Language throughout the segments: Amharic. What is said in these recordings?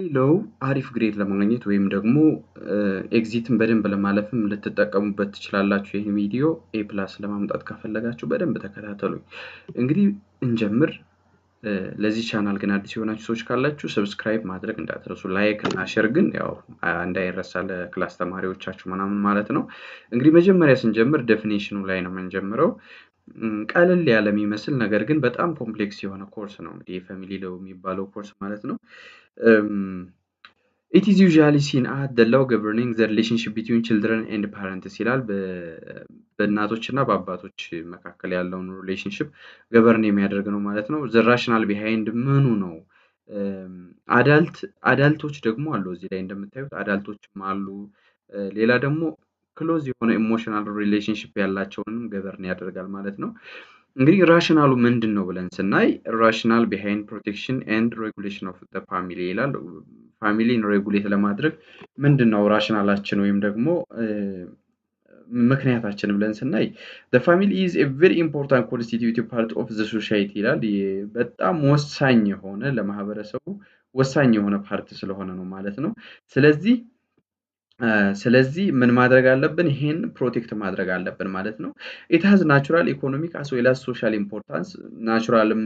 ሌላው አሪፍ ግሬድ ለማግኘት ወይም ደግሞ ኤግዚትን በደንብ ለማለፍም ልትጠቀሙበት ትችላላችሁ። ይሄን ቪዲዮ ኤ ፕላስ ለማምጣት ከፈለጋችሁ በደንብ ተከታተሉኝ። እንግዲህ እንጀምር። ለዚህ ቻናል ግን አዲስ የሆናችሁ ሰዎች ካላችሁ ሰብስክራይብ ማድረግ እንዳትረሱ፣ ላይክ እና ሼር ግን ያው እንዳይረሳ ለክላስ ተማሪዎቻችሁ ምናምን ማለት ነው። እንግዲህ መጀመሪያ ስንጀምር ዴፊኒሽኑ ላይ ነው የምንጀምረው። ቀለል ያለ የሚመስል ነገር ግን በጣም ኮምፕሌክስ የሆነ ኮርስ ነው እንግዲህ የፋሚሊ ሎው የሚባለው ኮርስ ማለት ነው። It is usually seen as the law governing the relationship between children and parents ይላል። በእናቶችና በአባቶች መካከል ያለውን ሪሌሽንሽፕ ገቨርን የሚያደርግ ነው ማለት ነው። the rational behind ምኑ ነው? አዳልቶች ደግሞ አሉ እዚህ ላይ እንደምታዩት አዳልቶችም አሉ። ሌላ ደግሞ ክሎዝ የሆነ ኢሞሽናል ሪሌሽንሽፕ ያላቸውንም ገቨርን ያደርጋል ማለት ነው። እንግዲህ ራሽናሉ ምንድነው ብለን ስናይ ራሽናል ቢሃይንድ ፕሮቴክሽን ኤንድ ሬጉሌሽን ኦፍ ዘ ፋሚሊ ይላል። ፋሚሊን ሬጉሌት ለማድረግ ምንድነው ራሽናላችን ወይም ደግሞ ምክንያታችን ብለን ስናይ the family is a very important constitutive part of the society ይላል። በጣም ወሳኝ የሆነ ለማህበረሰቡ ወሳኝ የሆነ ፓርት ስለሆነ ነው ማለት ነው። ስለዚህ ምን ማድረግ አለብን? ይሄን ፕሮቴክት ማድረግ አለብን ማለት ነው። it has natural economic as well as social importance ናቹራልም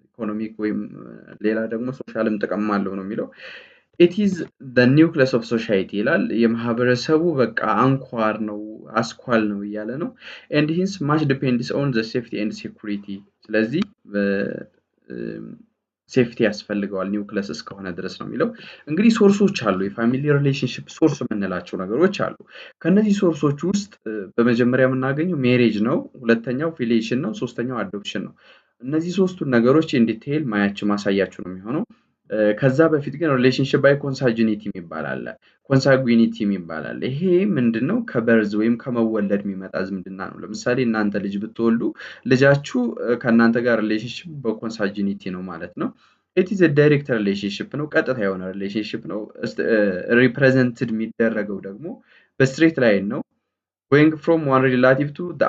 ኢኮኖሚክ ወይም ሌላ ደግሞ ሶሻልም ጥቅም አለው ነው የሚለው። it is the nucleus of society ይላል። የማህበረሰቡ በቃ አንኳር ነው አስኳል ነው እያለ ነው። and hence much depends on the safety and security ስለዚህ ሴፍቲ ያስፈልገዋል ኒውክለስ እስከሆነ ድረስ ነው የሚለው። እንግዲህ ሶርሶች አሉ፣ የፋሚሊ ሪሌሽንሺፕ ሶርስ የምንላቸው ነገሮች አሉ። ከነዚህ ሶርሶች ውስጥ በመጀመሪያ የምናገኘው ሜሬጅ ነው፣ ሁለተኛው ፊሊዬሽን ነው፣ ሶስተኛው አዶፕሽን ነው። እነዚህ ሶስቱን ነገሮች ኢን ዲቴይል ማሳያችሁ ነው የሚሆነው። ከዛ በፊት ግን ሪሌሽንሺፕ ባይ ኮንሳንጉኒቲ የሚባል አለ፣ ኮንሳንጉኒቲ የሚባል አለ። ይሄ ምንድነው? ከበርዝ ወይም ከመወለድ የሚመጣ ዝምድና ነው። ለምሳሌ እናንተ ልጅ ብትወልዱ ልጃችሁ ከእናንተ ጋር ሪሌሽንሺፕ በኮንሳንጉኒቲ ነው ማለት ነው። it is a direct relationship ነው፣ ቀጥታ የሆነ ሪሌሽንሺፕ ነው። ሪፕሬዘንትድ የሚደረገው ደግሞ በስትሬት ላይን ነው። going from one relative to the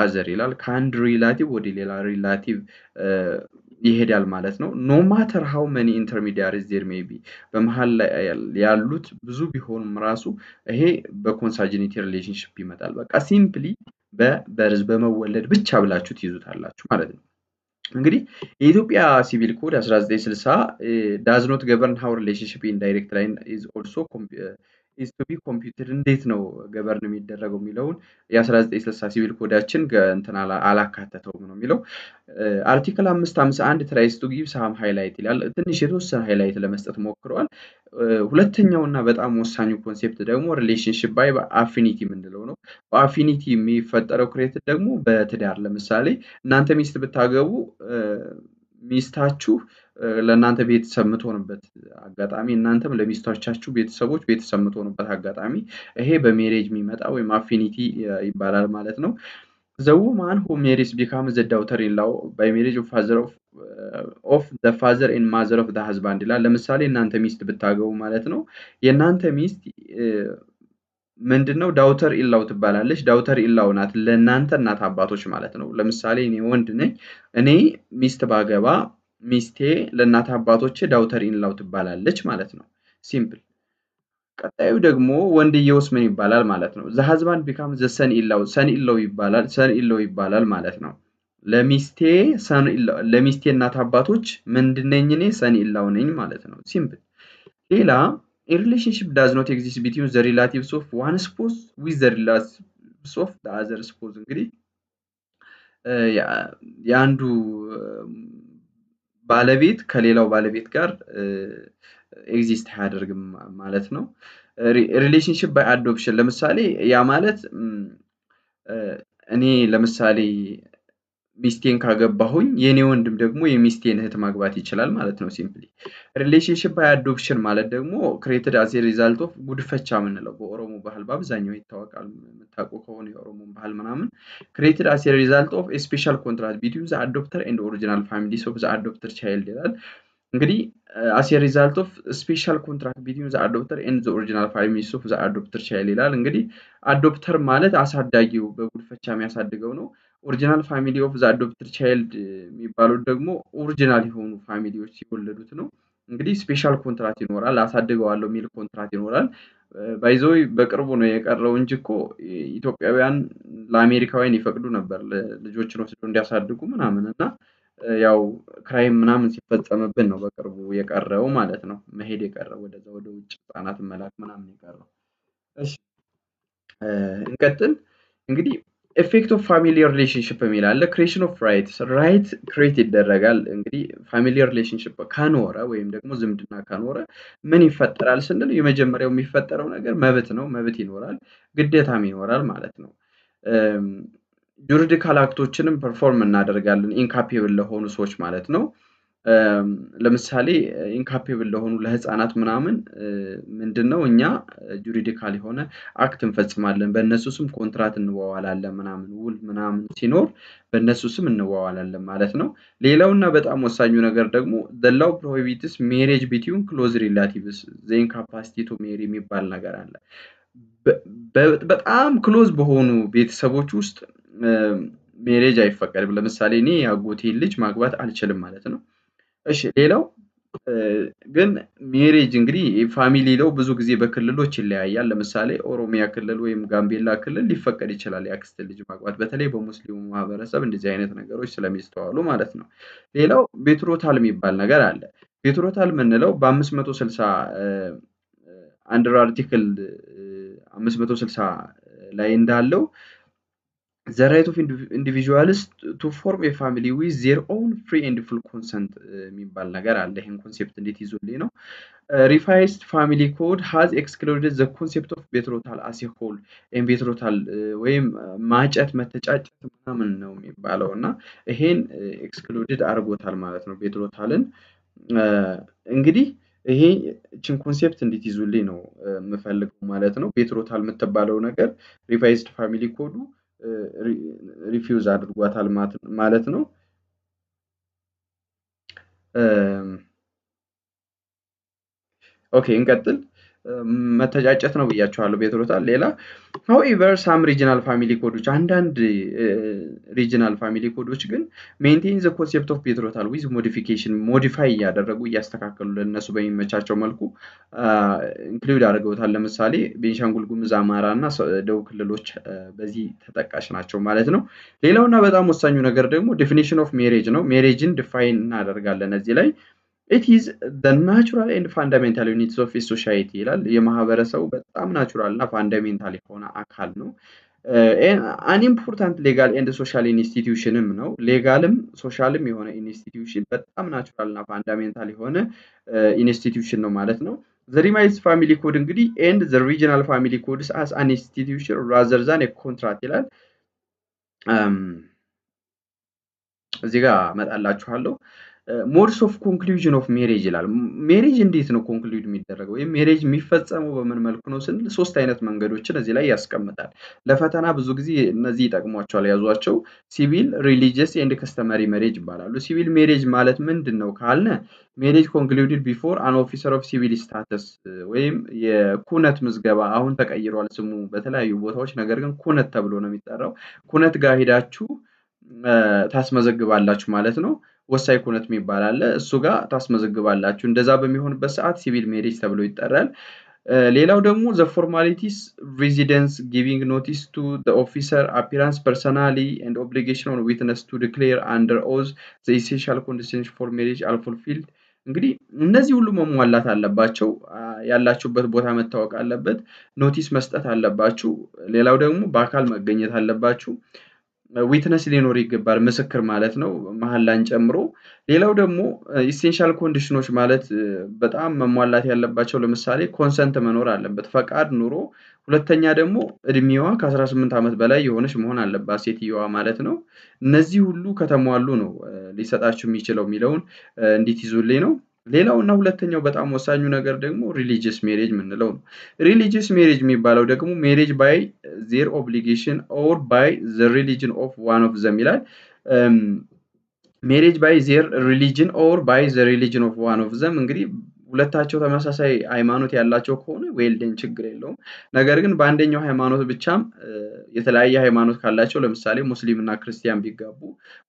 other ይላል። ከአንድ ሪላቲቭ ወደ ሌላ ሪላቲቭ ይሄዳል ማለት ነው። no matter how many intermediaries there may be በመሃል ላይ ያሉት ብዙ ቢሆኑም ራሱ ይሄ በኮንሳንጉኒቲ ሪሌሽንሺፕ ይመጣል። በቃ ሲምፕሊ በበርዝ በመወለድ ብቻ ብላችሁ ትይዙታላችሁ ማለት ነው። እንግዲህ የኢትዮጵያ ሲቪል ኮድ 1960 does not govern how relationship in direct line is also is to be computed እንዴት ነው ገቨርን የሚደረገው የሚለውን የ1960 ሲቪል ኮዳችን እንትን አላካተተውም ነው የሚለው። አርቲክል 551 tries to give some highlight ይላል። ትንሽ የተወሰነ ሃይላይት ለመስጠት ሞክረዋል። ሁለተኛውና በጣም ወሳኙ ኮንሴፕት ደግሞ ሪሌሽንሺፕ ባይ አፊኒቲ የምንለው ነው። በአፊኒቲ የሚፈጠረው ክሬት ደግሞ በትዳር ለምሳሌ እናንተ ሚስት ብታገቡ ሚስታችሁ ለእናንተ ቤተሰብ የምትሆንበት አጋጣሚ እናንተም ለሚስቶቻችሁ ቤተሰቦች ቤተሰብ የምትሆኑበት አጋጣሚ ይሄ በሜሬጅ የሚመጣ ወይም አፊኒቲ ይባላል ማለት ነው። the woman who marries becomes the daughter-in-law by marriage of the father and mother of the husband ይላል። ለምሳሌ እናንተ ሚስት ብታገቡ ማለት ነው የእናንተ ሚስት ምንድነው ዳውተር ኢላው ትባላለች። ዳውተር ኢላው ናት ለእናንተ እናት አባቶች ማለት ነው። ለምሳሌ እኔ ወንድ ነኝ፣ እኔ ሚስት ባገባ ሚስቴ ለእናት አባቶቼ ዳውተር ኢላው ትባላለች ማለት ነው። ሲምፕል። ቀጣዩ ደግሞ ወንድየውስ ምን ይባላል ማለት ነው? the husband becomes the son in law son in law ይባላል ማለት ነው። ለሚስቴ እናት አባቶች ምንድነኝ እኔ son in law ነኝ ማለት ነው። ሲምፕል። ሌላ a relationship does not exist between the relatives of one spouse with the relatives of the other spouse እንግዲህ የአንዱ ባለቤት ከሌላው ባለቤት ጋር ኤግዚስት አያደርግም ማለት ነው። ሪሌሽንሺፕ ባይ አዶፕሽን ለምሳሌ ያ ማለት እኔ ለምሳሌ ሚስቴን ካገባሁኝ የኔ ወንድም ደግሞ የሚስቴን እህት ማግባት ይችላል ማለት ነው። ሲምፕሊ ሪሌሽንሺፕ ባይ አዶፕሽን ማለት ደግሞ ክሬትድ አዝ ኤ ሪዛልት ኦፍ ጉድፈቻ የምንለው በኦሮሞ ባህል በአብዛኛው ይታወቃል። የምታውቁ ከሆነ የኦሮሞ ባህል ምናምን ክሬትድ አዝ ኤ ሪዛልት ኦፍ ኤ ስፔሻል ኮንትራክት ቢትዊን ዘ አዶፕተር ኤንድ ኦሪጂናል ፋሚሊስ ኦፍ ዘ አዶፕተር ቻይልድ ይላል። እንግዲህ as a result of special contract between the adopter and the original families of the adopter child ይላል። እንግዲህ አዶፕተር ማለት አሳዳጊው በጉድፈቻ የሚያሳድገው ነው። ኦሪጂናል ፋሚሊ ኦፍ ዘ አዶፕትድ ቻይልድ የሚባሉት ደግሞ ኦሪጂናል የሆኑ ፋሚሊዎች ሲወለዱት ነው። እንግዲህ ስፔሻል ኮንትራት ይኖራል፣ አሳድገዋለሁ የሚል ኮንትራት ይኖራል። ባይ ዘ ዌይ በቅርቡ ነው የቀረው እንጂ እኮ ኢትዮጵያውያን ለአሜሪካውያን ይፈቅዱ ነበር ልጆችን ወስደው እንዲያሳድጉ ምናምን እና ያው ክራይም ምናምን ሲፈጸምብን ነው በቅርቡ የቀረው ማለት ነው። መሄድ የቀረው ወደዛ ወደ ውጭ ህጻናትን መላክ ምናምን የቀረው። እሺ እንቀጥል። እንግዲህ ኢፌክት ኦፍ ፋሚሊ ሪሌሽንሽፕ የሚል አለ። ክሬሽን ኦፍ ራይትስ ራይት ክሬት ይደረጋል። እንግዲህ ፋሚሊ ሪሌሽንሽፕ ከኖረ ወይም ደግሞ ዝምድና ከኖረ ምን ይፈጠራል ስንል የመጀመሪያው የሚፈጠረው ነገር መብት ነው። መብት ይኖራል፣ ግዴታም ይኖራል ማለት ነው። ጁሪዲካል አክቶችንም ፐርፎርም እናደርጋለን ኢንካፔብል ለሆኑ ሰዎች ማለት ነው። ለምሳሌ ኢንካፔብል ለሆኑ ለህፃናት ምናምን ምንድነው እኛ ጁሪዲካል የሆነ አክት እንፈጽማለን። በእነሱ ስም ኮንትራት እንዋዋላለን ምናምን ውል ምናምን ሲኖር በእነሱ ስም እንዋዋላለን ማለት ነው። ሌላውና በጣም ወሳኙ ነገር ደግሞ the law prohibits marriage between close relatives the incapacity to marry የሚባል ነገር አለ። በጣም ክሎዝ በሆኑ ቤተሰቦች ውስጥ ሜሬጅ አይፈቀድም። ለምሳሌ እኔ የአጎቴን ልጅ ማግባት አልችልም ማለት ነው። እሺ ሌላው ግን ሜሬጅ እንግዲህ ፋሚሊ ነው ብዙ ጊዜ በክልሎች ይለያያል። ለምሳሌ ኦሮሚያ ክልል ወይም ጋምቤላ ክልል ሊፈቀድ ይችላል የአክስት ልጅ ማግባት፣ በተለይ በሙስሊሙ ማህበረሰብ እንደዚህ አይነት ነገሮች ስለሚስተዋሉ ማለት ነው። ሌላው ቤትሮታል የሚባል ነገር አለ። ቤትሮታል የምንለው በ560 አንደር አርቲክል 560 ላይ እንዳለው the right of individuals to form a family with their own free and full consent የሚባል ነገር አለ። ይሄን ኮንሴፕት እንዴት ይዞልኝ ነው? revised family code has excluded the concept of betrothal as a whole and betrothal ወይም ማጨት መተጫጨት ምናምን ነው የሚባለው እና ይሄን ኤክስክሉድድ አድርጎታል ማለት ነው ቤትሮታልን። እንግዲህ ይሄ እቺን ኮንሴፕት እንዴት ይዙልኝ ነው የምፈልገው ማለት ነው። ቤትሮታል የምትባለው ነገር ሪቫይዝድ ፋሚሊ ኮዱ ሪፊውዝ አድርጓታል ማለት ነው። ኦኬ እንቀጥል። መተጫጨት ነው ብያቸዋለሁ ቤትሮታል። ሌላ however some regional family ኮዶች አንዳንድ ሪጂናል ፋሚሊ ኮዶች ግን maintain the concept of betrothal with modification ሞዲፋይ እያደረጉ እያስተካከሉ ለነሱ በሚመቻቸው መልኩ ኢንክሉድ አድርገውታል። ለምሳሌ ቤንሻንጉል ጉሙዝ፣ አማራ እና ደቡብ ክልሎች በዚህ ተጠቃሽ ናቸው ማለት ነው። ሌላውና በጣም ወሳኙ ነገር ደግሞ definition of marriage ነው። ሜሬጅን ዲፋይን እናደርጋለን እዚህ ላይ it is the natural and fundamental units of a society ይላል። የማህበረሰቡ በጣም ናቹራል እና ፋንዳሜንታል የሆነ አካል ነው። an important legal and social institutionም ነው። ሌጋልም ሶሻልም የሆነ ኢንስቲትዩሽን በጣም ናቹራል እና ፋንዳሜንታል የሆነ ኢንስቲትዩሽን ነው ማለት ነው። the revised family code እንግዲህ and the regional family codes as an institution rather than a contract ይላል። እዚህ ጋር መጣላችኋለሁ። ሞድስ ኦፍ ኮንክሉዥን ኦፍ ሜሬጅ ይላል። ሜሬጅ እንዴት ነው ኮንክሉድ የሚደረገው ወይም ሜሬጅ የሚፈጸመው በምን መልኩ ነው ስንል ሶስት አይነት መንገዶችን እዚህ ላይ ያስቀምጣል። ለፈተና ብዙ ጊዜ እነዚህ ይጠቅሟቸዋል ያዟቸው። ሲቪል፣ ሪሊጂየስ ኤንድ ከስተመሪ ሜሬጅ ይባላሉ። ሲቪል ሜሬጅ ማለት ምንድነው ካልነ ሜሬጅ ኮንክሉድድ ቢፎር አን ኦፊሰር ኦፍ ሲቪል ስታተስ ወይም የኩነት ምዝገባ አሁን ተቀይሯል ስሙ በተለያዩ ቦታዎች፣ ነገር ግን ኩነት ተብሎ ነው የሚጠራው። ኩነት ጋር ሄዳችሁ ታስመዘግባላችሁ ማለት ነው። ወሳኝ ኩነት የሚባል አለ፣ እሱ ጋር ታስመዘግባላችሁ። እንደዛ በሚሆንበት ሰዓት ሲቪል ሜሬጅ ተብሎ ይጠራል። ሌላው ደግሞ the formalities residence giving notice to the officer appearance personally and obligation on witness to declare under oath the essential conditions for marriage are fulfilled። እንግዲህ እነዚህ ሁሉ መሟላት አለባቸው። ያላችሁበት ቦታ መታወቅ አለበት። ኖቲስ መስጠት አለባችሁ። ሌላው ደግሞ በአካል መገኘት አለባችሁ። ዊትነስ ሊኖር ይገባል፣ ምስክር ማለት ነው መሐላን ጨምሮ። ሌላው ደግሞ ኢሴንሻል ኮንዲሽኖች ማለት በጣም መሟላት ያለባቸው ለምሳሌ ኮንሰንት መኖር አለበት፣ ፈቃድ ኑሮ። ሁለተኛ ደግሞ እድሜዋ ከ18 ዓመት በላይ የሆነች መሆን አለባት ሴትየዋ ማለት ነው። እነዚህ ሁሉ ከተሟሉ ነው ሊሰጣችሁ የሚችለው የሚለውን እንዴት ይዙልኝ ነው። ሌላው እና ሁለተኛው በጣም ወሳኙ ነገር ደግሞ ሪሊጂየስ ሜሬጅ ምንለው ነው። ሪሊጂየስ ሜሬጅ የሚባለው ደግሞ ሜሬጅ ባይ ዜር ኦብሊጌሽን ኦር ባይ ዘ ሪሊጅን ኦፍ ዋን ኦፍ ዘም ይላል። ሜሬጅ ባይ ዜር ሪሊጅን ኦር ባይ ዘ ሪሊጅን ኦፍ ዋን ኦፍ ዘም እንግዲህ ሁለታቸው ተመሳሳይ ሃይማኖት ያላቸው ከሆነ ዌልደን ችግር የለውም። ነገር ግን በአንደኛው ሃይማኖት ብቻም የተለያየ ሃይማኖት ካላቸው ለምሳሌ ሙስሊም እና ክርስቲያን ቢጋቡ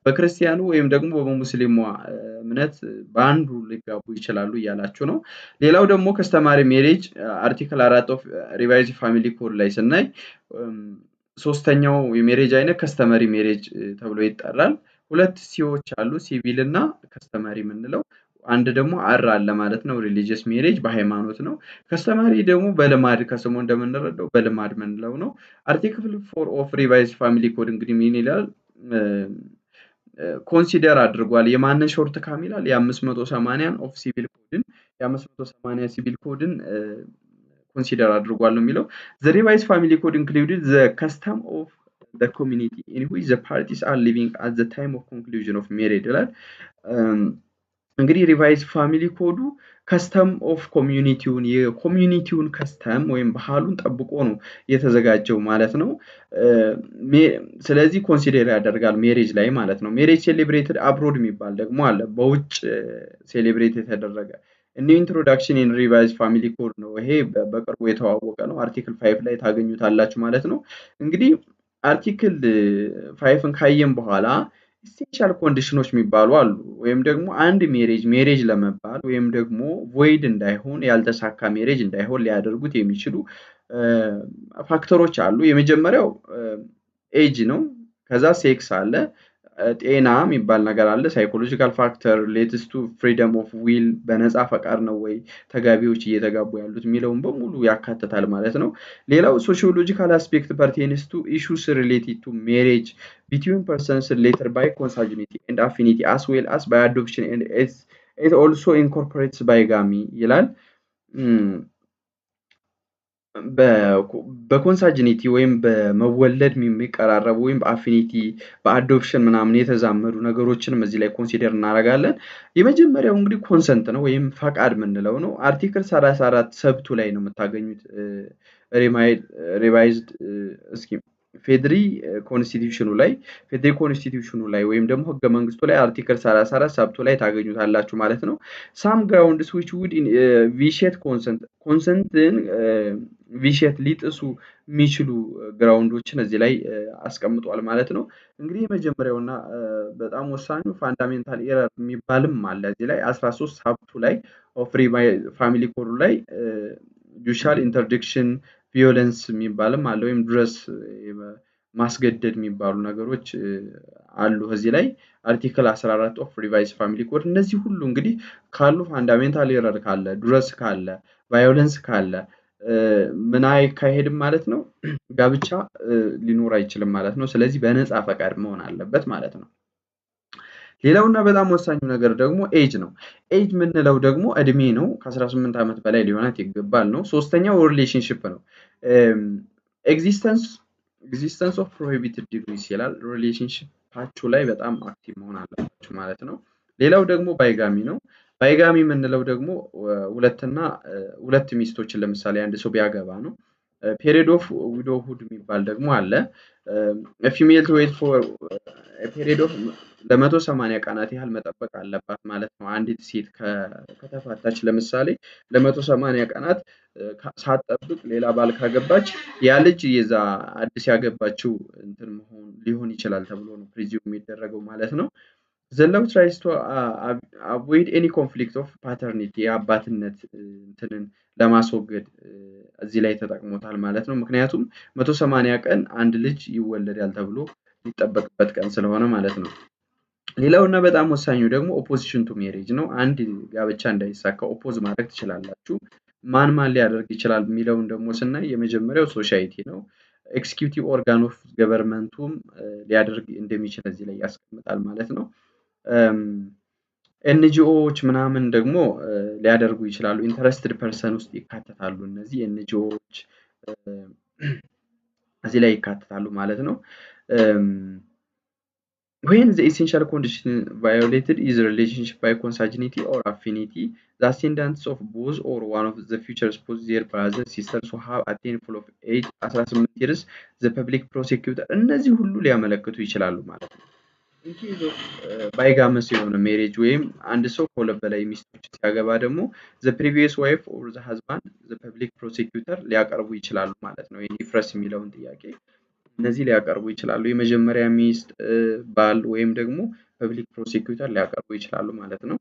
በክርስቲያኑ ወይም ደግሞ በሙስሊሟ እምነት በአንዱ ሊጋቡ ይችላሉ እያላችሁ ነው። ሌላው ደግሞ ከስተማሪ ሜሬጅ አርቲክል 4 ኦፍ ሪቫይዝድ ፋሚሊ ኮድ ላይ ስናይ ሶስተኛው የሜሬጅ አይነት ከስተመሪ ሜሬጅ ተብሎ ይጠራል። ሁለት ሲዎች አሉ፣ ሲቪል እና ከስተመሪ የምንለው። አንድ ደግሞ አር አለ ማለት ነው። ሪሊጂየስ ሜሬጅ በሃይማኖት ነው። ከስተመሪ ደግሞ በልማድ ከስሙ እንደምንረዳው በልማድ የምንለው ነው። አርቲክል 4 ኦፍ ሪቫይዝድ ፋሚሊ ኮድ እንግዲህ ምን ይላል? ኮንሲደር አድርጓል። የማንን ሾርት ካም ይላል? የ580 ኦፍ ሲቪል ኮድን የ580 ሲቪል ኮድን ኮንሲደር አድርጓል ነው የሚለው። the revised family code included the custom of the community in which the parties are living at the time of conclusion of marriage ይላል። እንግዲህ ሪቫይዝ ፋሚሊ ኮዱ ከስተም ኦፍ ኮሚዩኒቲውን የኮሚዩኒቲውን ከስተም ወይም ባህሉን ጠብቆ ነው የተዘጋጀው ማለት ነው። ስለዚህ ኮንሲደር ያደርጋል ሜሬጅ ላይ ማለት ነው። ሜሬጅ ሴሌብሬትድ አብሮድ የሚባል ደግሞ አለ፣ በውጭ ሴሌብሬት የተደረገ ኒው ኢንትሮዳክሽን ኢን ሪቫይዝ ፋሚሊ ኮድ ነው። ይሄ በቅርቡ የተዋወቀ ነው። አርቲክል 5 ላይ ታገኙታላችሁ ማለት ነው። እንግዲህ አርቲክል 5ን ካየን በኋላ ኢሴንሻል ኮንዲሽኖች የሚባሉ አሉ። ወይም ደግሞ አንድ ሜሬጅ ለመባል ወይም ደግሞ ቮይድ እንዳይሆን ያልተሳካ ሜሬጅ እንዳይሆን ሊያደርጉት የሚችሉ ፋክተሮች አሉ። የመጀመሪያው ኤጅ ነው። ከዛ ሴክስ አለ፣ ጤና የሚባል ነገር አለ፣ ሳይኮሎጂካል ፋክተር፣ ሪሌትስ ቱ ፍሪደም ኦፍ ዊል በነፃ ፈቃድ ነው ወይ ተጋቢዎች እየተጋቡ ያሉት የሚለውን በሙሉ ያካትታል ማለት ነው። ሌላው ሶሺዮሎጂካል አስፔክት ፐርቴንስ ቱ ኢሹስ ሪሌትድ ቱ ሜሬጅ ቢትዊን ፐርሰንስ ሪሌትድ ባይ ኮንሳንጉኒቲ ኤንድ አፊኒቲ አስ ዌል አስ ባይ አዶፕሽን ኤንድ ኢት ኦልሶ ኢንኮርፖሬትስ ባይጋሚ ይላል። በኮንሳጅኒቲ ወይም በመወለድ የሚቀራረቡ ወይም በአፊኒቲ በአዶፕሽን ምናምን የተዛመዱ ነገሮችንም እዚህ ላይ ኮንሲደር እናደርጋለን። የመጀመሪያው እንግዲህ ኮንሰንት ነው ወይም ፈቃድ የምንለው ነው። አርቲክል 34 ሰብቱ ላይ ነው የምታገኙት። ሪቫይዝድ እስኪ ፌድሪ ኮንስቲቲዩሽኑ ላይ ወይም ደግሞ ህገ መንግስቱ ላይ አርቲክል 34 ሰብቱ ላይ ታገኙታላችሁ ማለት ነው። ሳም ግራውንድስ which would vitiate ኮንሰንትን ቪሼት ሊጥሱ የሚችሉ ግራውንዶችን እዚህ ላይ አስቀምጧል ማለት ነው። እንግዲህ የመጀመሪያውና በጣም ወሳኙ ፋንዳሜንታል ኤረር የሚባልም አለ እዚህ ላይ 13 ሰብቱ ላይ ኦፍ ፋሚሊ ኮድ ላይ ጁሻል ኢንተርዲክሽን ቪዮለንስ የሚባልም አለ፣ ወይም ድረስ ማስገደድ የሚባሉ ነገሮች አሉ እዚህ ላይ አርቲክል 14 ኦፍ ሪቫይዝ ፋሚሊ ኮድ። እነዚህ ሁሉ እንግዲህ ካሉ ፋንዳሜንታል ኤረር ካለ፣ ድረስ ካለ፣ ቫዮለንስ ካለ ምን አይካሄድም ማለት ነው፣ ጋብቻ ሊኖር አይችልም ማለት ነው። ስለዚህ በነፃ ፈቃድ መሆን አለበት ማለት ነው። ሌላውና በጣም ወሳኙ ነገር ደግሞ ኤጅ ነው። ኤጅ የምንለው ደግሞ እድሜ ነው። ከ18 ዓመት በላይ ሊሆናት ይገባል ነው። ሶስተኛው ሪሌሽንሺፕ ነው። ኤግዚስተንስ ኦፍ ፕሮሂቢትድ ዲግሪስ ይላል። ሪሌሽንሺፓችሁ ላይ በጣም አክቲቭ መሆን አለባችሁ ማለት ነው። ሌላው ደግሞ ባይጋሚ ነው። ባይጋሚ የምንለው ደግሞ ሁለት ሚስቶችን ለምሳሌ አንድ ሰው ቢያገባ ነው። ፔሪድ ኦፍ ዊዶውሁድ የሚባል ደግሞ አለ። ፊሜል ቱ ዌይት ፎር ፔሪድ ኦፍ ለ180 ቀናት ያህል መጠበቅ አለባት ማለት ነው። አንዲት ሴት ከተፋታች ለምሳሌ ለ180 ቀናት ሳትጠብቅ ሌላ ባል ካገባች ያ ልጅ የዛ አዲስ ያገባችው እንትን መሆን ሊሆን ይችላል ተብሎ ነው ፕሪዚዩም የሚደረገው ማለት ነው። The law tries to avoid any conflict of paternity የአባትነት እንትንን ለማስወገድ እዚህ ላይ ተጠቅሞታል ማለት ነው። ምክንያቱም 180 ቀን አንድ ልጅ ይወለዳል ተብሎ ሊጠበቅበት ቀን ስለሆነ ማለት ነው። ሌላውና በጣም ወሳኙ ደግሞ ኦፖዚሽን ቱ ሜሬጅ ነው። አንድ ጋብቻ እንዳይሳካ ኦፖዝ ማድረግ ትችላላችሁ። ማን ሊያደርግ ይችላል የሚለውን ደግሞ ስናይ የመጀመሪያው ሶሳይቲ ነው። ኤክስኪዩቲቭ ኦርጋን ኦፍ ገቨርንመንቱም ሊያደርግ እንደሚችል እዚህ ላይ ያስቀምጣል ማለት ነው። ኤንጂኦዎች ምናምን ደግሞ ሊያደርጉ ይችላሉ። ኢንተረስትድ ፐርሰን ውስጥ ይካተታሉ። እነዚህ ኤንጂኦዎች እዚህ ላይ ይካተታሉ ማለት ነው። when the essential condition violated is relationship by consanguinity or affinity, the ascendants of both or one of the future spouse, their brothers, sisters who have attained full of age 18 years, the public prosecutor እነዚህ ሁሉ ሊያመለክቱ ይችላሉ ማለት ነው። ኢንኬዝ ኦፍ ባይጋመስ የሆነ ሜሬጅ ወይም አንድ ሰው ከሁለት በላይ ሚስቶች ሲያገባ ደግሞ ዘ ፕሪቪየስ ዋይፍ ኦር ዘ ሃዝባንድ ዘ ፐብሊክ ፕሮሲኪዩተር ሊያቀርቡ ይችላሉ ማለት ነው። ይሄ ይፍረስ የሚለውን ጥያቄ እነዚህ ሊያቀርቡ ይችላሉ። የመጀመሪያ ሚስት፣ ባል ወይም ደግሞ ፐብሊክ ፕሮሲኪዩተር ሊያቀርቡ ይችላሉ ማለት ነው።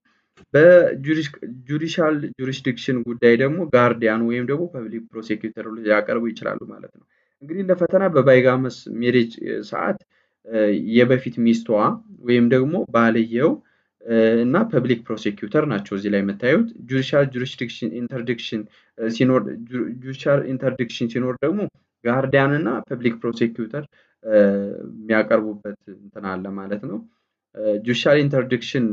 በጁዲሻል ጁሪስዲክሽን ጉዳይ ደግሞ ጋርዲያን ወይም ደግሞ ፐብሊክ ፕሮሲኪዩተር ሊያቀርቡ ይችላሉ ማለት ነው። እንግዲህ ለፈተና በባይጋመስ ሜሬጅ ሰዓት የበፊት ሚስቷ ወይም ደግሞ ባልየው እና ፐብሊክ ፕሮሲኪዩተር ናቸው እዚህ ላይ የምታዩት። ጁዲሻል ኢንተርዲክሽን ሲኖር ደግሞ ጋርዲያን እና ፐብሊክ ፕሮሲኪዩተር የሚያቀርቡበት እንትን አለ ማለት ነው። ጁዲሻል ኢንተርዲክሽን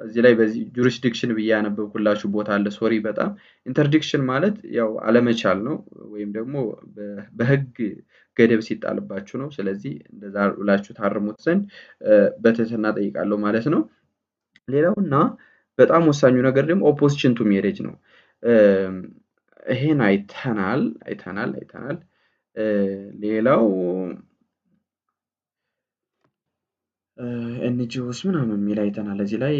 እዚህ ላይ በዚህ ጁሪስዲክሽን ብዬ ያነበብኩላችሁ ቦታ አለ። ሶሪ በጣም ኢንተርዲክሽን ማለት ያው አለመቻል ነው ወይም ደግሞ በህግ ገደብ ሲጣልባችሁ ነው። ስለዚህ እንደዛ ብላችሁ ታርሙት ዘንድ በትህትና ጠይቃለሁ ማለት ነው። ሌላውና በጣም ወሳኙ ነገር ደግሞ ኦፖዚሽን ቱ ሜሬጅ ነው። ይሄን አይተናል። ሌላው ኤንጂኦስ ምናምን የሚል አይተናል። እዚህ ላይ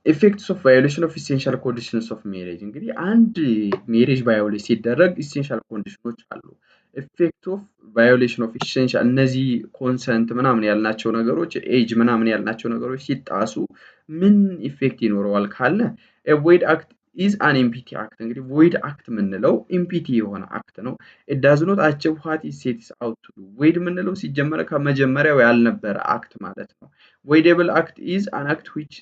ኢፌክትስ ኦፍ ቫዮሌሽን ኦፍ ኢሴንሻል ኮንዲሽንስ ኦፍ ሜሬጅ እንግዲህ አንድ ሜሬጅ ቫዮሌት ሲደረግ ኢሴንሻል ኮንዲሽኖች አሉ። ኢፌክት ኦፍ ቫዮሌሽን ኦፍ ኢሴንሻል እነዚህ ኮንሰንት ምናምን ያልናቸው ነገሮች ኤጅ ምናምን ያልናቸው ነገሮች ሲጣሱ ምን ኢፌክት ይኖረዋል ካለ ቮይድ አክት ኢዝ አን ኢምፒቲ አክት። እንግዲህ ቮይድ አክት የምንለው ኢምፒቲ የሆነ አክት ነው። ኢት ዳዝ ኖት አቺቭ ዋት ኢት ሴትስ አውት ቱ ዱ። ቮይድ የምንለው ሲጀመር ከመጀመሪያው ያልነበረ አክት ማለት ነው። ቮይደብል አክት ኢዝ አን አክት ዊች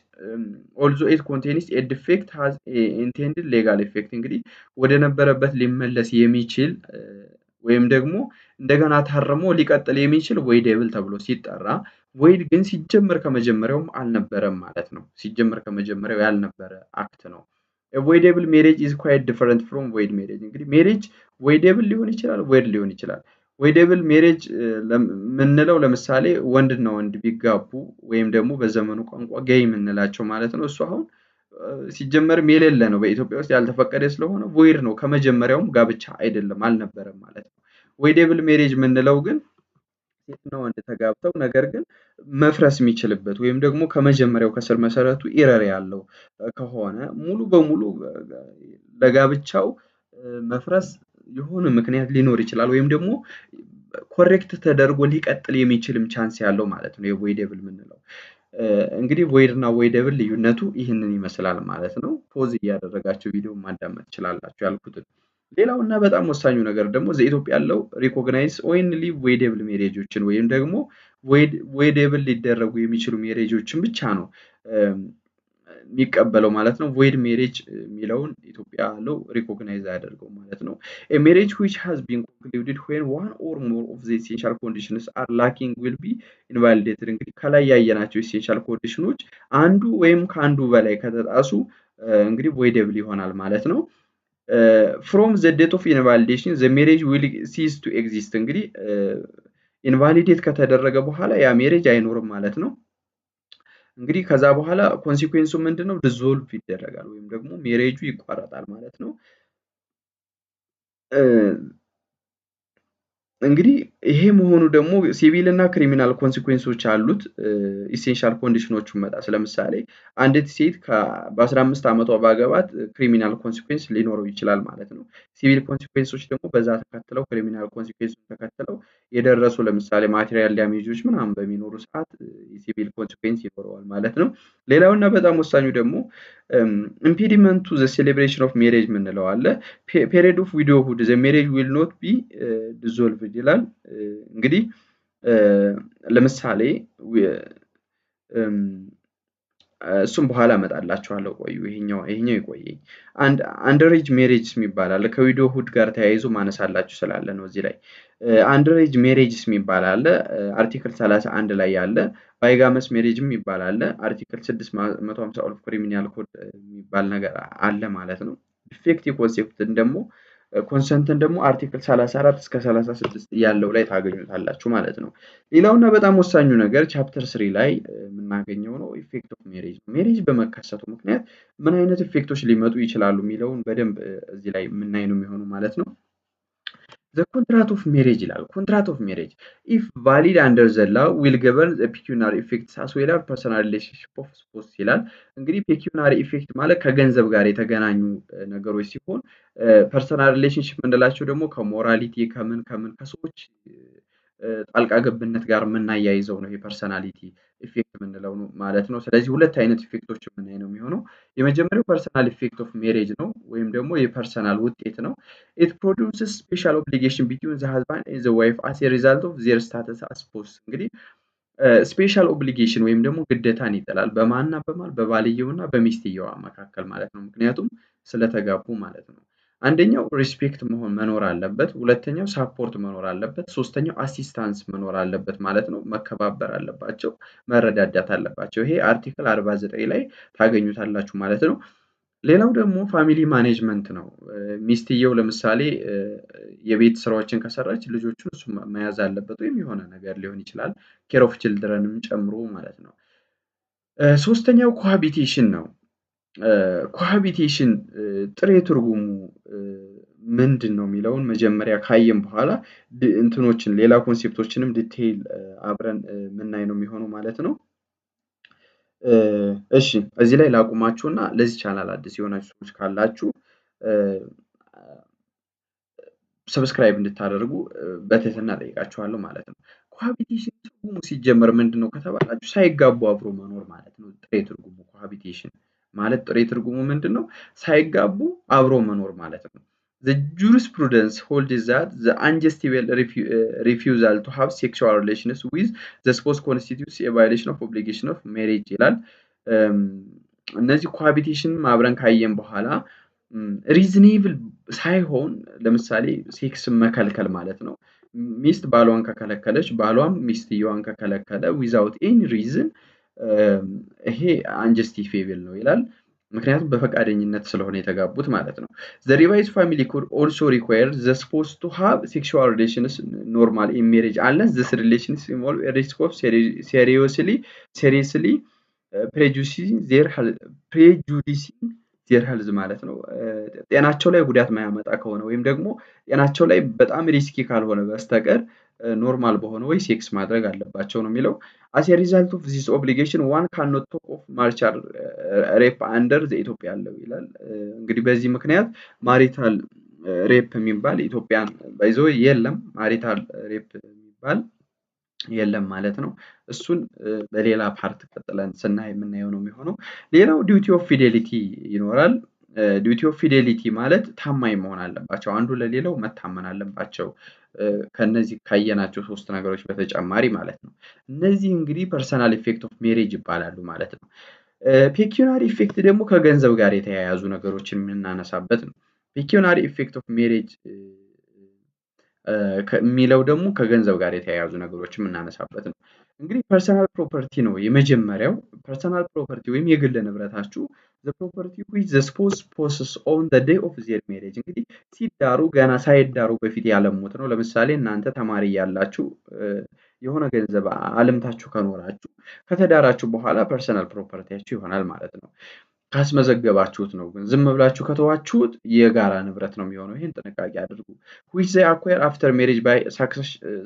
ኦልዞ ኢት ኮንቴንስ ኤ ዲፌክት ሃዝ ኢንቴንድድ ሌጋል ኢፌክት። እንግዲህ ወደ ነበረበት ሊመለስ የሚችል ወይም ደግሞ እንደገና ታርሞ ሊቀጥል የሚችል ቮይደብል ተብሎ ሲጠራ፣ ቮይድ ግን ሲጀመር ከመጀመሪያውም አልነበረም ማለት ነው። ሲጀመር ከመጀመሪያው ያልነበረ አክት ነው። avoidable marriage is quite different from void marriage። እንግዲህ ሜሬጅ ቮይደብል ሊሆን ይችላል፣ ቮይድ ሊሆን ይችላል። ቮይደብል ሜሬጅ የምንለው ለምሳሌ ወንድና ወንድ ቢጋቡ ወይም ደግሞ በዘመኑ ቋንቋ ጌይ የምንላቸው ማለት ነው። እሱ አሁን ሲጀመርም የሌለ ነው፣ በኢትዮጵያ ውስጥ ያልተፈቀደ ስለሆነ ቮይድ ነው። ከመጀመሪያውም ጋብቻ አይደለም፣ አልነበረም ማለት ነው። ቮይደብል ሜሬጅ የምንለው ግን ሴትና ወንድ ተጋብተው ነገር ግን መፍረስ የሚችልበት ወይም ደግሞ ከመጀመሪያው ከስር መሰረቱ ኢረር ያለው ከሆነ ሙሉ በሙሉ ለጋብቻው መፍረስ የሆነ ምክንያት ሊኖር ይችላል ወይም ደግሞ ኮሬክት ተደርጎ ሊቀጥል የሚችልም ቻንስ ያለው ማለት ነው የቮይደብል የምንለው። እንግዲህ ቮይድ እና ቮይደብል ልዩነቱ ይህንን ይመስላል ማለት ነው። ፖዝ እያደረጋችሁ ቪዲዮ ማዳመጥ ትችላላችሁ ያልኩትን። ሌላው እና በጣም ወሳኙ ነገር ደግሞ ኢትዮጵያ ያለው ሪኮግናይዝ ኦንሊ ቮይደብል ሜሬጆችን ወይም ደግሞ ቮይደብል ሊደረጉ የሚችሉ ሜሬጆችን ብቻ ነው የሚቀበለው ማለት ነው። ቮይድ ሜሬጅ የሚለውን ኢትዮጵያ ያለው ሪኮግናይዝ አያደርገው ማለት ነው። ኤ ሜሬጅ which has been concluded when one or more of the essential conditions are lacking will be invalidated። እንግዲህ ከላይ ያየናቸው essential ኮንዲሽኖች አንዱ ወይም ከአንዱ በላይ ከተጣሱ እንግዲህ ቮይደብል ይሆናል ማለት ነው። ፍሮም ዘ ዴት ኦፍ ኢንቫሊዴሽን ዘ ሜሬጅ ዊል ሲዝ ቱ ኤግዚስት። እንግዲህ ኢንቫሊዴት ከተደረገ በኋላ ያ ሜሬጅ አይኖርም ማለት ነው። እንግዲህ ከዛ በኋላ ኮንሲኩዌንሱ ምንድነው? ዲዞልቭ ይደረጋል ወይም ደግሞ ሜሬጁ ይቋረጣል ማለት ነው። እንግዲህ ይሄ መሆኑ ደግሞ ሲቪል እና ክሪሚናል ኮንሲኩዌንሶች አሉት። ኢሴንሻል ኮንዲሽኖቹን መጣስ ለምሳሌ አንዲት ሴት በ15 ዓመቷ ባገባት ክሪሚናል ኮንሲኩዌንስ ሊኖረው ይችላል ማለት ነው። ሲቪል ኮንሲኩዌንሶች ደግሞ በዛ ተከትለው ክሪሚናል ኮንሲኩዌንሶች ተከትለው የደረሱ ለምሳሌ ማቴሪያል ዳሜጆች ምናምን በሚኖሩ ሰዓት ሲቪል ኮንሲኩዌንስ ይኖረዋል ማለት ነው። ሌላውና በጣም ወሳኙ ደግሞ ኢምፒዲመንት ቱ ዘ ሴሌብሬሽን ኦፍ ሜሬጅ ምንለው አለ። ፔሪድ ኦፍ ዊዶውሁድ ዘ ሜሬጅ ዊል ኖት ቢ ዲዞልቭድ ይላል። እንግዲህ ለምሳሌ እሱም በኋላ እመጣላችኋለሁ። ቆዩ፣ ይሄኛው ይቆየኝ። አንደሬጅ ሜሬጅስ የሚባል አለ። ከዊዶውሁድ ጋር ተያይዞ ማነሳላችሁ ስላለ ነው እዚህ ላይ። አንደሬጅ ሜሬጅስ የሚባል አለ፣ አርቲክል 31 ላይ ያለ። ባይጋመስ ሜሬጅም ይባላል አለ፣ አርቲክል 650 ኦፍ ክሪሚናል ኮድ የሚባል ነገር አለ ማለት ነው። ዲፌክቲቭ ኮንሴፕትን ደግሞ ኮንሰንትን ደግሞ አርቲክል 34 እስከ 36 ያለው ላይ ታገኙታላችሁ ማለት ነው። ሌላውና በጣም ወሳኙ ነገር ቻፕተር 3 ላይ የምናገኘው ነው ኢፌክት ኦፍ ሜሬጅ። ሜሬጅ በመከሰቱ ምክንያት ምን አይነት ኢፌክቶች ሊመጡ ይችላሉ የሚለውን በደንብ እዚህ ላይ የምናይ ነው የሚሆነው ማለት ነው። The contract of marriage ይላል። contract of marriage if valid under the law will govern the pecuniary effects as well as personal relationship of spouse ይላል። እንግዲህ pecuniary effect ማለት ከገንዘብ ጋር የተገናኙ ነገሮች ሲሆን personal relationship የምንላቸው ደግሞ ከሞራሊቲ ከምን ከሰዎች ጣልቃ ገብነት ጋር የምናያይዘው ነው የፐርሰናሊቲ ኢፌክት የምንለው ነው ማለት ነው። ስለዚህ ሁለት አይነት ኢፌክቶች የምናይ ነው የሚሆነው። የመጀመሪያው ፐርሰናል ኢፌክት ኦፍ ሜሬጅ ነው ወይም ደግሞ የፐርሰናል ውጤት ነው። ኢት ፕሮዲውስስ ስፔሻል ኦብሊጌሽን ቢትዊን ዘ ሃዝባንድ ኤንድ ዘ ዋይፍ አስ ኤ ሪዛልት ኦፍ ዜር ስታተስ አስ ስፖውስ። እንግዲህ ስፔሻል ኦብሊጌሽን ወይም ደግሞ ግዴታን ይጥላል በማንና በባልየውና በሚስትየዋ መካከል ማለት ነው። ምክንያቱም ስለተጋቡ ማለት ነው። አንደኛው ሪስፔክት መኖር አለበት፣ ሁለተኛው ሳፖርት መኖር አለበት፣ ሶስተኛው አሲስታንስ መኖር አለበት ማለት ነው። መከባበር አለባቸው፣ መረዳዳት አለባቸው። ይሄ አርቲክል 49 ላይ ታገኙታላችሁ ማለት ነው። ሌላው ደግሞ ፋሚሊ ማኔጅመንት ነው። ሚስትየው ለምሳሌ የቤት ስራዎችን ከሰራች ልጆቹን እሱ መያዝ አለበት ወይም የሆነ ነገር ሊሆን ይችላል ኬር ኦፍ ችልድረንም ጨምሮ ማለት ነው። ሶስተኛው ኮሃቢቴሽን ነው። ኮሃቢቴሽን ጥሬ ትርጉሙ ምንድን ነው የሚለውን መጀመሪያ ካየን በኋላ እንትኖችን ሌላ ኮንሴፕቶችንም ዲቴይል አብረን ምናይ ነው የሚሆነው ማለት ነው። እሺ እዚህ ላይ ላቁማችሁና ለዚህ ቻናል አዲስ የሆናችሁ ሰዎች ካላችሁ ሰብስክራይብ እንድታደርጉ በትህትና ጠይቃችኋለሁ ማለት ነው። ኮሃቢቴሽን ትርጉሙ ሲጀመር ምንድነው ከተባላችሁ ሳይጋቡ አብሮ መኖር ማለት ነው። ጥሬ ትርጉሙ ኮሃቢቴሽን ማለት ጥሬ ትርጉሙ ምንድነው? ሳይጋቡ አብሮ መኖር ማለት ነው። The jurisprudence holds that the unjustifiable refusal to have sexual relations with the spouse constitutes a violation of obligation of marriage ይላል። እነዚህ ኮሃቢቴሽን አብረን ካየን በኋላ ሪዝኔብል ሳይሆን ለምሳሌ ሴክስ መከልከል ማለት ነው። ሚስት ባሏን ከከለከለች ባሏም ሚስትየዋን ከከለከለ ዊዛውት ኤኒ ሪዝን ይሄ አንጀስቲፊብል ነው ይላል። ምክንያቱም በፈቃደኝነት ስለሆነ የተጋቡት ማለት ነው። The revised family could also require the spouse to have sexual relations normal in marriage unless this relations involve a risk of seriously prejudicing their health ማለት ነው። ጤናቸው ላይ ጉዳት ማያመጣ ከሆነ ወይም ደግሞ ጤናቸው ላይ በጣም ሪስኪ ካልሆነ በስተቀር ኖርማል በሆነ ወይ ሴክስ ማድረግ አለባቸው ነው የሚለው። as a result of this obligation one cannot talk of marital rape under the ኢትዮጵያ ያለው ይላል። እንግዲህ በዚህ ምክንያት ማሪታል ሬፕ የሚባል ኢትዮጵያን ባይዞ የለም፣ ማሪታል ሬፕ የሚባል የለም ማለት ነው። እሱን በሌላ ፓርት ቀጥለን ስናይ የምናየው ነው የሚሆነው። ሌላው ዲዩቲ ኦፍ ፊዴሊቲ ይኖራል። ዲዩቲ ኦፍ ፊዴሊቲ ማለት ታማኝ መሆን አለባቸው፣ አንዱ ለሌላው መታመን አለባቸው። ከነዚህ ካየናቸው ሶስት ነገሮች በተጨማሪ ማለት ነው። እነዚህ እንግዲህ ፐርሰናል ኢፌክት ኦፍ ሜሬጅ ይባላሉ ማለት ነው። ፔኪዩናሪ ኢፌክት ደግሞ ከገንዘብ ጋር የተያያዙ ነገሮችን የምናነሳበት ነው። ፔኪዩናሪ ኢፌክት ኦፍ ሜሬጅ የሚለው ደግሞ ከገንዘብ ጋር የተያያዙ ነገሮችን የምናነሳበት ነው። እንግዲህ ፐርሰናል ፕሮፐርቲ ነው የመጀመሪያው። ፐርሰናል ፕሮፐርቲ ወይም የግል ንብረታችሁ the property which the spouse possesses on the day of their marriage እንግዲህ ሲዳሩ ገና ሳይዳሩ በፊት ያለሙት ነው። ለምሳሌ እናንተ ተማሪ ያላችሁ የሆነ ገንዘብ አለምታችሁ ከኖራችሁ ከተዳራችሁ በኋላ ፐርሰናል ፕሮፐርቲያችሁ ይሆናል ማለት ነው። ካስመዘገባችሁት ነው። ግን ዝም ብላችሁ ከተዋችሁት የጋራ ንብረት ነው የሚሆነው። ይሄን ጥንቃቄ አድርጉ። which they acquire after marriage by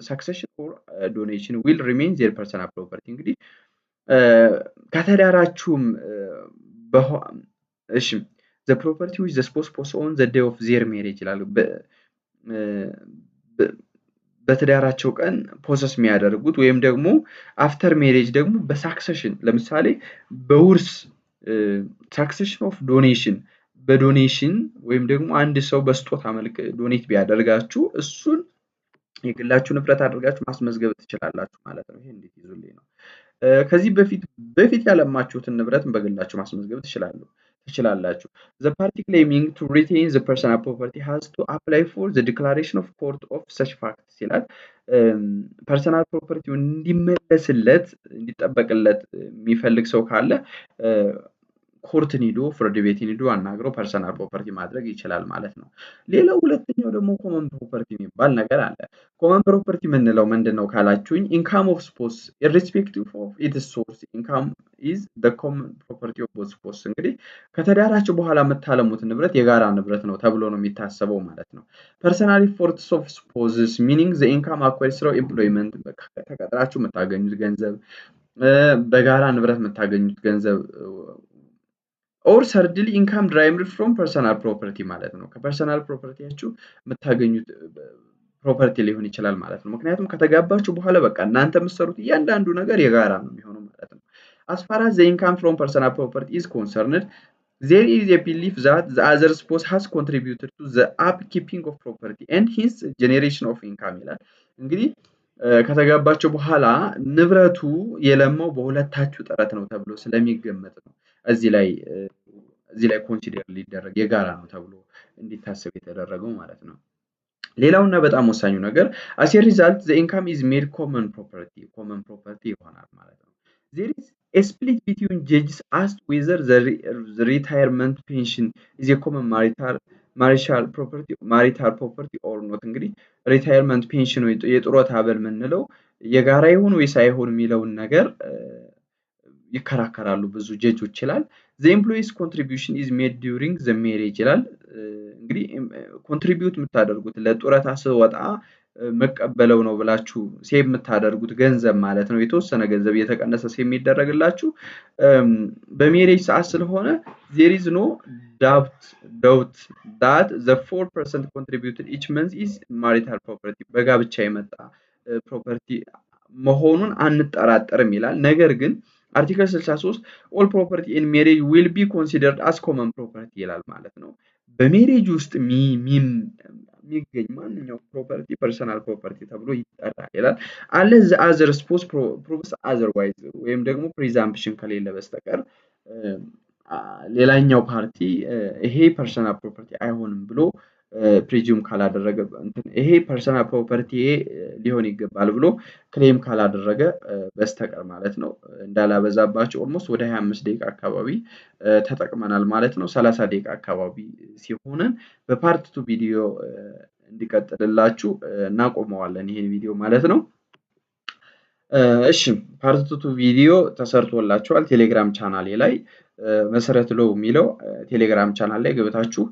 succession or donation will remain their personal property እንግዲህ ከተዳራችሁም እሺ the property which the spouse possesses on the day of their marriage ይላል። በተዳራቸው ቀን ፖሰስ የሚያደርጉት ወይም ደግሞ አፍተር ሜሬጅ ደግሞ በሳክሰሽን ለምሳሌ በውርስ ሳክሰሽን ኦፍ ዶኔሽን በዶኔሽን ወይም ደግሞ አንድ ሰው በስጦታ መልክ ዶኔት ቢያደርጋችሁ እሱን የግላችሁ ንብረት አድርጋችሁ ማስመዝገብ ትችላላችሁ ማለት ነው። ይሄ እንዴት ይዙልኝ ነው። ከዚህ በፊት ያለማችሁትን ንብረት በግላችሁ ማስመዝገብ ትችላላችሁ። The party claiming to retain the personal property has to apply for the declaration of court of such facts ይላል። ፐርሰናል ፕሮፐርቲው እንዲመለስለት እንዲጠበቅለት የሚፈልግ ሰው ካለ ኮርትን ሄዶ ፍርድ ቤትን ሄዶ አናግሮ ፐርሰናል ፕሮፐርቲ ማድረግ ይችላል ማለት ነው። ሌላው ሁለተኛው ደግሞ ኮመን ፕሮፐርቲ የሚባል ነገር አለ። ኮመን ፕሮፐርቲ የምንለው ምንድነው ካላችሁኝ ኢንካም ኦፍ ስፖስ ኢሬስፔክቲቭ ኦፍ ኢትስ ሶርስ ኢንካም ኢዝ ዘ ኮመን ፕሮፐርቲ ኦፍ ቦዝ ስፖስ። እንግዲህ ከተዳራችሁ በኋላ የምታለሙት ንብረት የጋራ ንብረት ነው ተብሎ ነው የሚታሰበው ማለት ነው። ፐርሰናል ኢፎርትስ ኦፍ ስፖዝስ ሚኒንግ ዘ ኢንካም አኳይርድ ስራው ኤምፕሎይመንት ተቀጥራችሁ የምታገኙት ገንዘብ በጋራ ንብረት የምታገኙት ገንዘብ ኦር ሰርድሊ ኢንካም ድራይቭድ ፍሮም ፐርሰናል ፕሮፐርቲ ማለት ነው። ከፐርሰናል ፕሮፐርቲያችሁ የምታገኙት ፕሮፐርቲ ሊሆን ይችላል ማለት ነው። ምክንያቱም ከተጋባችሁ በኋላ በቃ እናንተ የምትሰሩት እያንዳንዱ ነገር የጋራ ነው የሚሆነው ማለት ነው። as far as the income from personal property is concerned there is a belief that the other spouse has contributed to the upkeeping of property and hence generation of income ይላል። እንግዲህ ከተጋባችሁ በኋላ ንብረቱ የለማው በሁለታችሁ ጥረት ነው ተብሎ ስለሚገመት ነው እዚህ ላይ ኮንሲደር ሊደረግ የጋራ ነው ተብሎ እንዲታሰብ የተደረገው ማለት ነው። ሌላውና በጣም ወሳኙ ነገር as a result the income is made common property ይሆናል ማለት ነው። there is a split between judges as to whether the retirement pension is a common marital property or not። እንግዲህ ሪታየርመንት ፔንሽን ወይ የጡረታ አበል ምንለው የጋራ ይሁን ወይስ አይሁን የሚለውን ነገር ይከራከራሉ ብዙ ጀጆች ይላል። the employees contribution is made during the marriage ይላል። እንግዲህ ኮንትሪቢዩት የምታደርጉት ለጡረታ ስወጣ መቀበለው ነው ብላችሁ ሴቭ የምታደርጉት ገንዘብ ማለት ነው። የተወሰነ ገንዘብ እየተቀነሰ ሴቭ የሚደረግላችሁ በሜሬጅ ሰዓት ስለሆነ there is no doubt that the 4% contributed each month is marital property በጋብቻ የመጣ ፕሮፐርቲ መሆኑን አንጠራጠርም ይላል። ነገር ግን አርቲክል 63 all property in marriage will be considered as common property ይላል ማለት ነው። በሜሬጅ ውስጥ የሚገኝ ማንኛውም ፕሮፐርቲ ፐርሰናል ፕሮፐርቲ ተብሎ ይጠራል ይላል። unless the other spouse proves otherwise ወይም ደግሞ presumption ከሌለ በስተቀር ሌላኛው ፓርቲ ይሄ ፐርሰናል ፕሮፐርቲ አይሆንም ብሎ ፕሪዚዩም ካላደረገ ይሄ ፐርሰናል ፕሮፐርቲ ሊሆን ይገባል ብሎ ክሌም ካላደረገ በስተቀር ማለት ነው። እንዳላበዛባችሁ ኦልሞስት ወደ 25 ደቂቃ አካባቢ ተጠቅመናል ማለት ነው። 30 ደቂቃ አካባቢ ሲሆነን በፓርት 2 ቪዲዮ እንዲቀጥልላችሁ እናቆመዋለን ይሄን ቪዲዮ ማለት ነው። እሺ ፓርት 2 ቪዲዮ ተሰርቶላችኋል ቴሌግራም ቻናሌ ላይ መሰረት ለው የሚለው ቴሌግራም ቻናል ላይ ገብታችሁ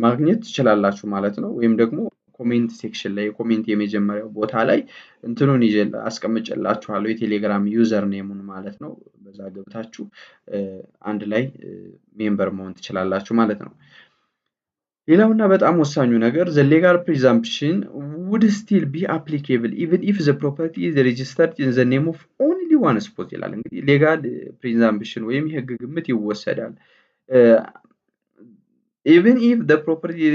ማግኘት ትችላላችሁ ማለት ነው። ወይም ደግሞ ኮሜንት ሴክሽን ላይ ኮሜንት የመጀመሪያው ቦታ ላይ እንትኑን አስቀምጬላችኋለሁ የቴሌግራም ዩዘር ኔሙን ማለት ነው። በዛ ገብታችሁ አንድ ላይ ሜምበር መሆን ትችላላችሁ ማለት ነው። ሌላውና በጣም ወሳኙ ነገር the legal presumption would still be applicable even if the property is registered in the name of only one spouse ይላል። እንግዲህ legal presumption ወይም የህግ ግምት ይወሰዳል even if the property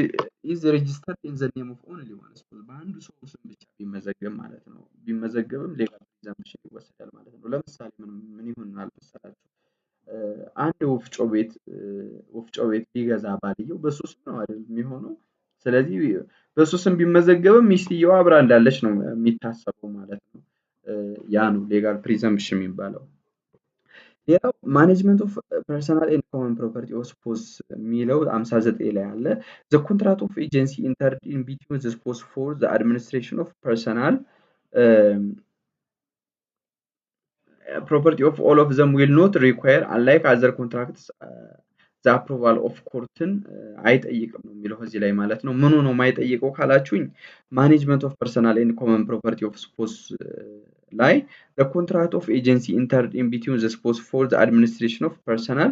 is registered in the name of only one spouse በአንዱ ሰው ስም ብቻ ቢመዘገብ ማለት ነው። ቢመዘገብም legal presumption ይወሰዳል ማለት ነው። ለምሳሌ ምን ይሆናል መሰላችሁ? አንድ ወፍጮ ቤት ቢገዛ ባልየው በሱ ስም ነው አይደል የሚሆነው። ስለዚህ በሱ ስም ቢመዘገብም ሚስትየው አብራ እንዳለች ነው የሚታሰበው ማለት ነው። ያ ነው ሌጋል ፕሪዘምፕሽን የሚባለው። ሌላው ማኔጅመንት ኦፍ ፐርሰናል ኤንድ ኮመን ፕሮፐርቲ ኦፍ ስፖስ የሚለው 59 ላይ አለ። the contract of agency entered in between the spouse for the administration of personal property of all of them will not require unlike other contracts the approval of courትን አይጠይቅም ነው የሚለው እዚህ ላይ ማለት ነው። ምኑ ነው የማይጠይቀው ካላችሁኝ management of personal and common property of spouse ላይ the contract of agency entered in between the spouse for the administration of personal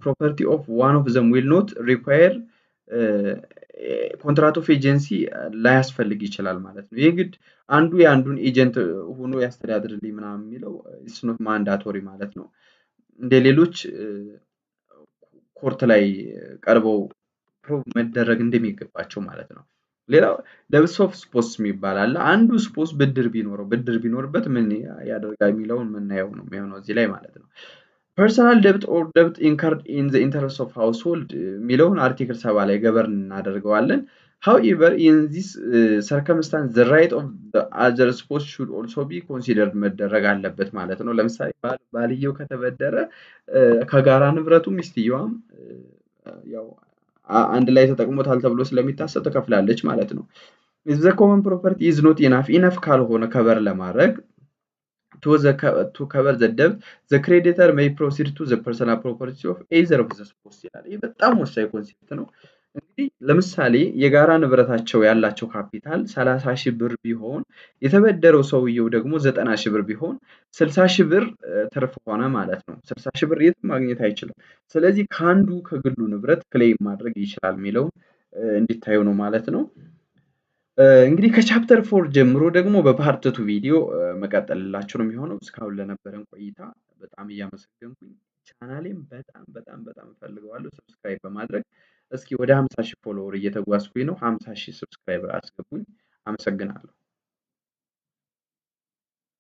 property of one of them will not require ኮንትራክት ኦፍ ኤጀንሲ ላያስፈልግ ይችላል ማለት ነው። የግድ አንዱ የአንዱን ኤጀንት ሆኖ ያስተዳድርልኝ ምናምን የሚለው ኢትስ ኖት ማንዳቶሪ ማለት ነው። እንደ ሌሎች ኮርት ላይ ቀርበው ፕሩቭ መደረግ እንደሚገባቸው ማለት ነው። ሌላው ደብስ ኦፍ ስፖስ የሚባል አንዱ ስፖስ ብድር ቢኖርበት ምን ያደርጋል የሚለውን ምናየው ነው የሚሆነው እዚህ ላይ ማለት ነው። personal debt or debt incurred in the interest of household የሚለውን አርቲክል 7 ላይ ገበርን እናደርገዋለን። however in this circumstance the right of the other spouse should also be considered መደረግ አለበት ማለት ነው። ለምሳሌ ባልየው ከተበደረ ከጋራ ንብረቱ ሚስትየዋም ያው አንድ ላይ ተጠቅሞታል ተብሎ ስለሚታሰብ ትከፍላለች ማለት ነው። if the common property is not enough ካልሆነ ከበር ለማድረግ to cover the debt the creditor may proceed to the personal property of either of the spouse ይላል። ይህ በጣም ወሳኝ ኮንሴፕት ነው። እንግዲህ ለምሳሌ የጋራ ንብረታቸው ያላቸው ካፒታል 30,000 ብር ቢሆን የተበደረው ሰውየው ደግሞ 90,000 ብር ቢሆን 60,000 ብር ትርፍ ሆነ ማለት ነው። 60,000 ብር የትም ማግኘት አይችልም። ስለዚህ ከአንዱ ከግሉ ንብረት ክሌም ማድረግ ይችላል የሚለውን እንዲታዩ ነው ማለት ነው። እንግዲህ ከቻፕተር 4 ጀምሮ ደግሞ በፓርት 2 ቪዲዮ መቀጠልላችሁ ነው የሚሆነው። እስካሁን ለነበረን ቆይታ በጣም እያመሰገንኩኝ ቻናሌን በጣም እፈልገዋለሁ። ሰብስክራይብ በማድረግ እስኪ ወደ 50,000 ፎሎወር እየተጓዝኩኝ ነው። 50,000 ሰብስክራይበር አስገቡኝ። አመሰግናለሁ።